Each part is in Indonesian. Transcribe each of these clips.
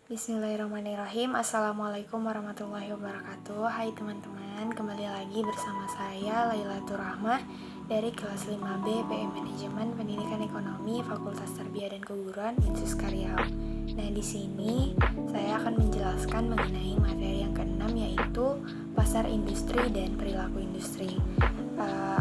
Bismillahirrahmanirrahim. Assalamualaikum warahmatullahi wabarakatuh. Hai teman-teman, kembali lagi bersama saya Lailatul Rahmah dari kelas 5B PM Manajemen Pendidikan Ekonomi Fakultas Tarbiyah dan Keguruan Unsus Karyau. Nah, di sini saya akan menjelaskan mengenai materi yang keenam, yaitu pasar industri dan perilaku industri.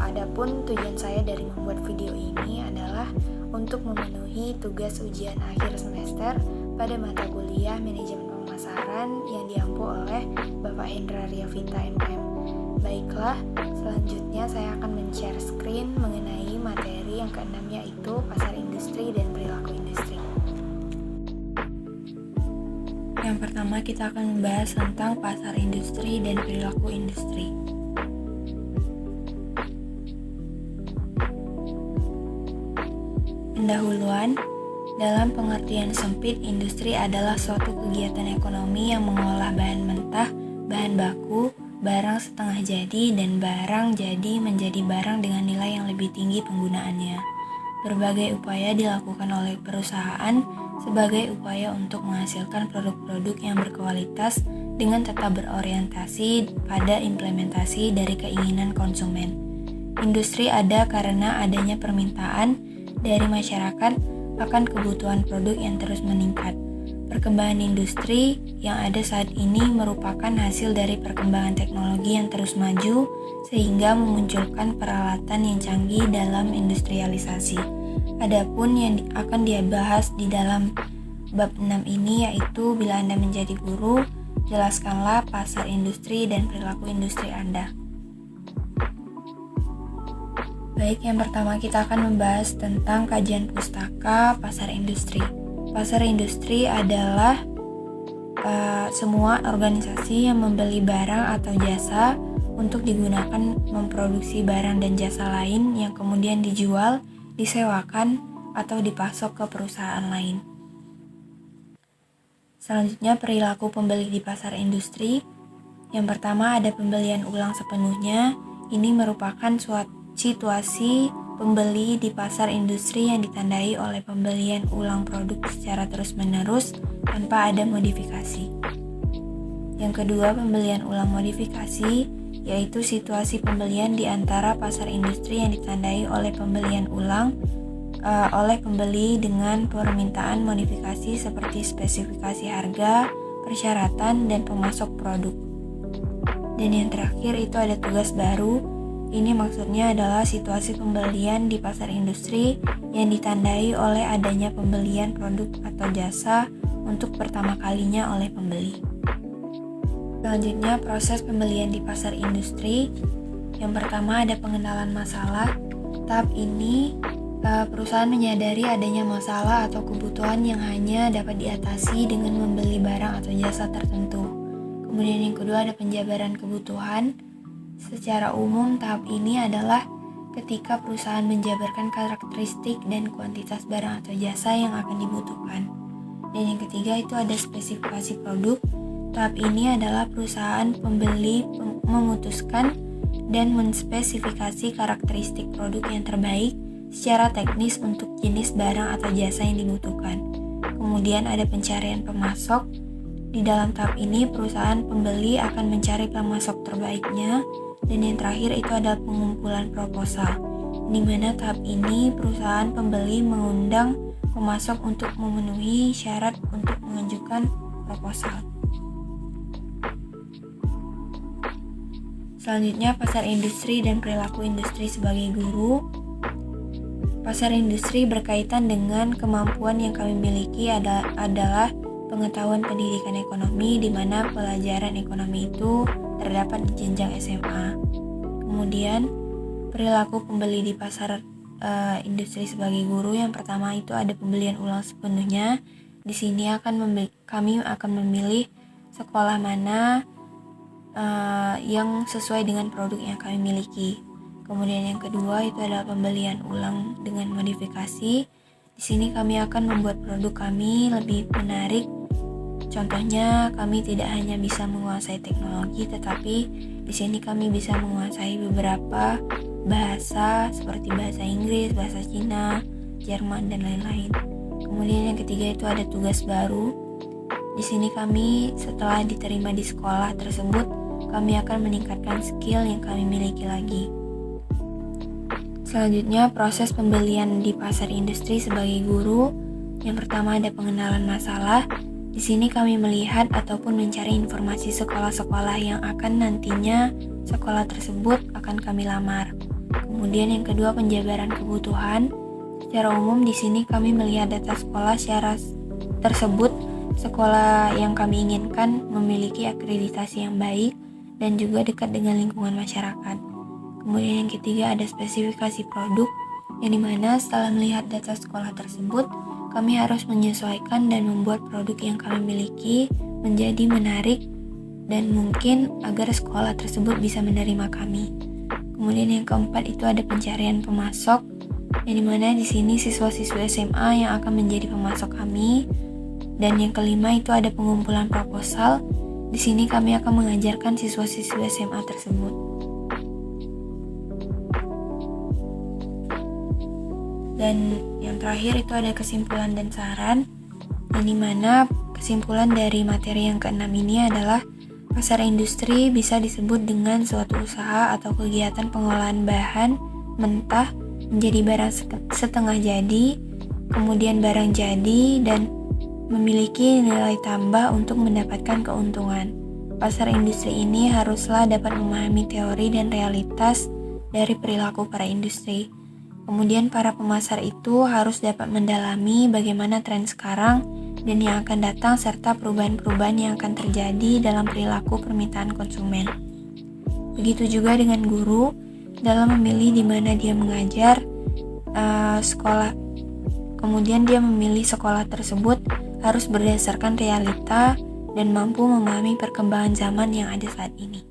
Adapun tujuan saya dari membuat video ini adalah untuk memenuhi tugas ujian akhir semester pada mata kuliah Manajemen Pemasaran yang diampu oleh Bapak Hendra Riavita MM. Baiklah, selanjutnya saya akan men-share screen mengenai materi yang keenam, yaitu pasar industri dan perilaku industri. Yang pertama, kita akan membahas tentang pasar industri dan perilaku industri. Pendahuluan, dalam pengertian sempit, industri adalah suatu kegiatan ekonomi yang mengolah bahan mentah, bahan baku, barang setengah jadi, dan barang jadi menjadi barang dengan nilai yang lebih tinggi penggunaannya. Berbagai upaya dilakukan oleh perusahaan sebagai upaya untuk menghasilkan produk-produk yang berkualitas dengan tetap berorientasi pada implementasi dari keinginan konsumen. Industri ada karena adanya permintaan dari masyarakat akan kebutuhan produk yang terus meningkat. Perkembangan industri yang ada saat ini merupakan hasil dari perkembangan teknologi yang terus maju sehingga memunculkan peralatan yang canggih dalam industrialisasi. Adapun yang akan dibahas di dalam bab 6 ini, yaitu bila Anda menjadi guru, jelaskanlah pasar industri dan perilaku industri Anda. Baik, yang pertama kita akan membahas tentang kajian pustaka pasar industri. Pasar industri adalah semua organisasi yang membeli barang atau jasa untuk digunakan memproduksi barang dan jasa lain yang kemudian dijual, disewakan, atau dipasok ke perusahaan lain. Selanjutnya, perilaku pembeli di pasar industri. Yang pertama ada pembelian ulang sepenuhnya. Ini merupakan suatu situasi pembeli di pasar industri yang ditandai oleh pembelian ulang produk secara terus-menerus tanpa ada modifikasi. Yang kedua, pembelian ulang modifikasi, yaitu situasi pembelian di antara pasar industri yang ditandai oleh pembelian ulang oleh pembeli dengan permintaan modifikasi seperti spesifikasi harga, persyaratan, dan pemasok produk. Dan yang terakhir itu ada tugas baru. Ini maksudnya adalah situasi pembelian di pasar industri yang ditandai oleh adanya pembelian produk atau jasa untuk pertama kalinya oleh pembeli. Selanjutnya, proses pembelian di pasar industri. Yang pertama ada pengenalan masalah. Tahap ini perusahaan menyadari adanya masalah atau kebutuhan yang hanya dapat diatasi dengan membeli barang atau jasa tertentu. Kemudian yang kedua ada penjabaran kebutuhan. Secara umum, tahap ini adalah ketika perusahaan menjabarkan karakteristik dan kuantitas barang atau jasa yang akan dibutuhkan. Dan yang ketiga itu ada spesifikasi produk. Tahap ini adalah perusahaan pembeli memutuskan dan menspesifikasi karakteristik produk yang terbaik secara teknis untuk jenis barang atau jasa yang dibutuhkan. Kemudian ada pencarian pemasok. Di dalam tahap ini, perusahaan pembeli akan mencari pemasok terbaiknya. Dan yang terakhir itu ada pengumpulan proposal, di mana tahap ini perusahaan pembeli mengundang pemasok untuk memenuhi syarat untuk mengajukan proposal. Selanjutnya, pasar industri dan perilaku industri sebagai guru. Pasar industri berkaitan dengan kemampuan yang kami miliki adalah pengetahuan pendidikan ekonomi, di mana pelajaran ekonomi itu terdapat di jenjang SMA. Kemudian perilaku pembeli di pasar industri sebagai guru. Yang pertama itu ada pembelian ulang sepenuhnya. Di sini kami akan memilih sekolah mana yang sesuai dengan produk yang kami miliki. Kemudian yang kedua itu adalah pembelian ulang dengan modifikasi. Di sini kami akan membuat produk kami lebih menarik. Contohnya, kami tidak hanya bisa menguasai teknologi, tetapi di sini kami bisa menguasai beberapa bahasa seperti bahasa Inggris, bahasa Cina, Jerman, dan lain-lain. Kemudian yang ketiga itu ada tugas baru. Di sini kami setelah diterima di sekolah tersebut, kami akan meningkatkan skill yang kami miliki lagi. Selanjutnya, proses pembelian di pasar industri sebagai guru. Yang pertama ada pengenalan masalah. Di sini kami melihat ataupun mencari informasi sekolah-sekolah yang akan nantinya sekolah tersebut akan kami lamar. Kemudian yang kedua, penjabaran kebutuhan. Secara umum di sini kami melihat data sekolah secara tersebut. Sekolah yang kami inginkan memiliki akreditasi yang baik dan juga dekat dengan lingkungan masyarakat. Kemudian yang ketiga ada spesifikasi produk, yang dimana setelah melihat data sekolah tersebut, kami harus menyesuaikan dan membuat produk yang kami miliki menjadi menarik dan mungkin agar sekolah tersebut bisa menerima kami. Kemudian yang keempat itu ada pencarian pemasok, yang dimana di sini siswa-siswa SMA yang akan menjadi pemasok kami. Dan yang kelima itu ada pengumpulan proposal. Di sini kami akan mengajarkan siswa-siswa SMA tersebut. Dan yang terakhir itu ada kesimpulan dan saran, yang dimana kesimpulan dari materi yang keenam ini adalah pasar industri bisa disebut dengan suatu usaha atau kegiatan pengolahan bahan mentah menjadi barang setengah jadi, kemudian barang jadi, dan memiliki nilai tambah untuk mendapatkan keuntungan. Pasar industri ini haruslah dapat memahami teori dan realitas dari perilaku para industri. Kemudian para pemasar itu harus dapat mendalami bagaimana tren sekarang dan yang akan datang serta perubahan-perubahan yang akan terjadi dalam perilaku permintaan konsumen. Begitu juga dengan guru dalam memilih di mana dia mengajar sekolah. Kemudian dia memilih sekolah tersebut harus berdasarkan realita dan mampu memahami perkembangan zaman yang ada saat ini.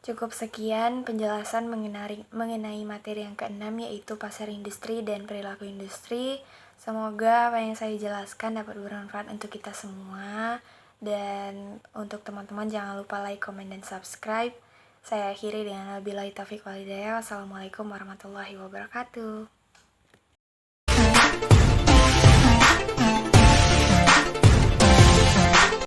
Cukup sekian penjelasan mengenai materi yang keenam, yaitu pasar industri dan perilaku industri. Semoga apa yang saya jelaskan dapat bermanfaat untuk kita semua. Dan untuk teman-teman jangan lupa like, comment, dan subscribe. Saya akhiri dengan wabillahi taufiq wal hidayah. Wassalamualaikum warahmatullahi wabarakatuh.